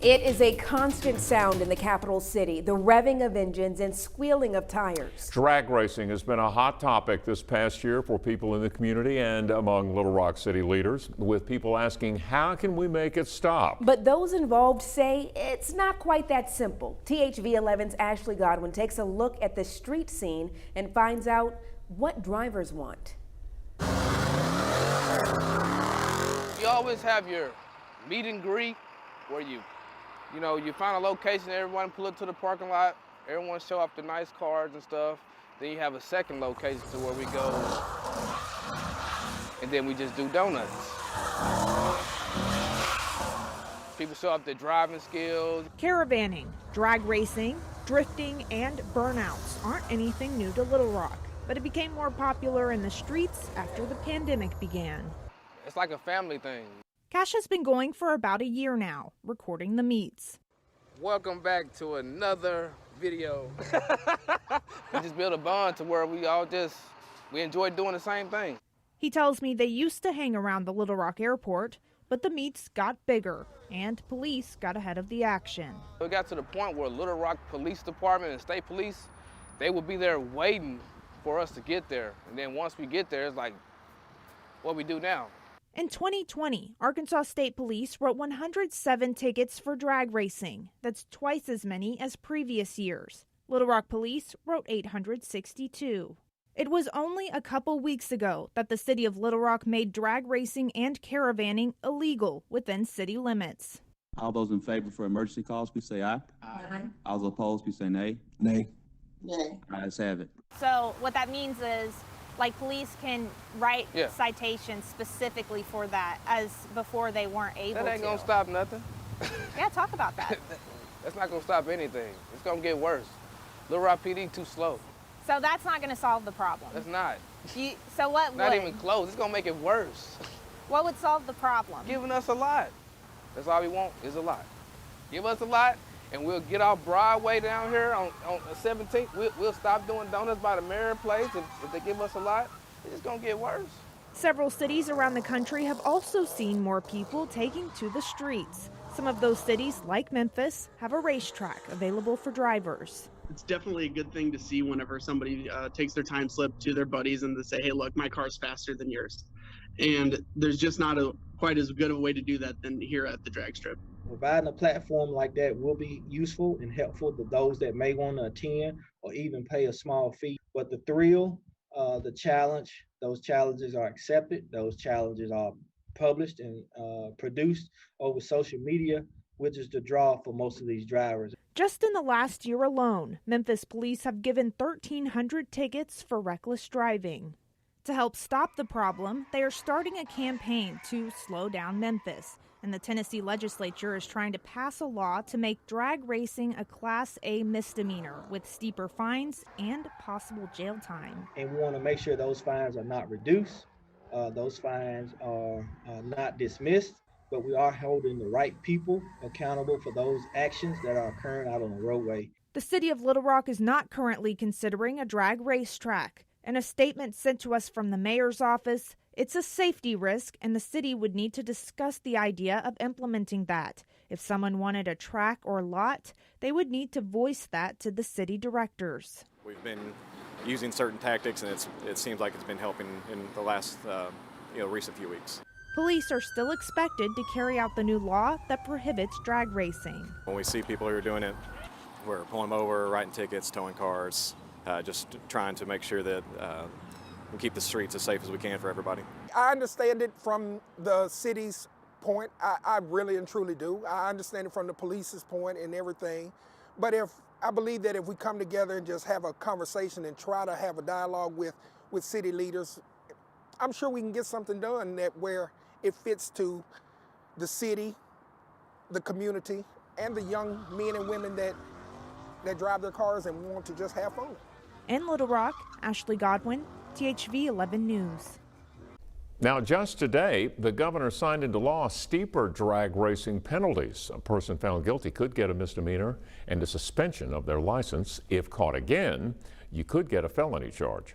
It is a constant sound in the capital city, the revving of engines and squealing of tires. Drag racing has been a hot topic this past year for people in the community and among Little Rock City leaders, with people asking, how can we make it stop? But those involved say it's not quite that simple. THV 11's Ashley Godwin takes a look at the street scene and finds out what drivers want. You always have your meet and greet where you find a location, everyone pull up to the parking lot, everyone show off the nice cars and stuff. Then you have a second location to where we go, and then we just do donuts. People show off their driving skills. Caravanning, drag racing, drifting, and burnouts aren't anything new to Little Rock, but it became more popular in the streets after the pandemic began. It's like a family thing. Cash has been going for about a year now, recording the meets. Welcome back to another video. We just built a bond to where we enjoy doing the same thing. He tells me they used to hang around the Little Rock airport, but the meets got bigger and police got ahead of the action. It got to the point where Little Rock Police Department and State Police, they would be there waiting for us to get there. And then once we get there, it's like, what we do now? In 2020, Arkansas State Police wrote 107 tickets for drag racing. That's twice as many as previous years. Little Rock Police wrote 862. It was only a couple weeks ago that the city of Little Rock made drag racing and caravanning illegal within city limits. All those in favor for emergency calls, please say aye. Aye. All those opposed, please say nay. Nay. Nay. Ayes have it. So what that means is, like, police can write Yeah. citations specifically for that, as before they weren't able to. That ain't gonna stop nothing. Yeah, talk about that. That's not gonna stop anything. It's gonna get worse. Little Rock PD too slow. So that's not going to solve the problem. That's not. So what Not would? even close. It's gonna make it worse. What would solve the problem? Giving us a lot. That's all we want is a lot. Give us a lot, and we'll get off Broadway down here on 17th. We'll stop doing donuts by the Marion Place. If they give us a lot, it's just gonna get worse. Several cities around the country have also seen more people taking to the streets. Some of those cities, like Memphis, have a racetrack available for drivers. It's definitely a good thing to see whenever somebody takes their time slip to their buddies and they say, hey, look, my car's faster than yours. And there's just not quite as good of a way to do that than here at the drag strip. Providing a platform like that will be useful and helpful to those that may want to attend or even pay a small fee. But the thrill, the challenge, those challenges are accepted. Those challenges are published and produced over social media, which is the draw for most of these drivers. Just in the last year alone, Memphis police have given 1,300 tickets for reckless driving. To help stop the problem, they are starting a campaign to slow down Memphis. And the Tennessee legislature is trying to pass a law to make drag racing a Class A misdemeanor with steeper fines and possible jail time. And we want to make sure those fines are not reduced. Those fines are not dismissed, but we are holding the right people accountable for those actions that are occurring out on the roadway. The city of Little Rock is not currently considering a drag racetrack. In a statement sent to us from the mayor's office, it's a safety risk and the city would need to discuss the idea of implementing that. If someone wanted a track or lot, they would need to voice that to the city directors. We've been using certain tactics and it seems like it's been helping in the last recent few weeks. Police are still expected to carry out the new law that prohibits drag racing. When we see people who are doing it, we're pulling them over, writing tickets, towing cars, just trying to make sure that we keep the streets as safe as we can for everybody. I understand it from the city's point. I really and truly do. I understand it from the police's point and everything. But I believe that if we come together and just have a conversation and try to have a dialogue with city leaders, I'm sure we can get something done where it fits to the city, the community, and the young men and women that drive their cars and want to just have fun. In Little Rock, Ashley Godwin, THV 11 News. Now, just today, the governor signed into law steeper drag racing penalties. A person found guilty could get a misdemeanor and a suspension of their license. If caught again, you could get a felony charge.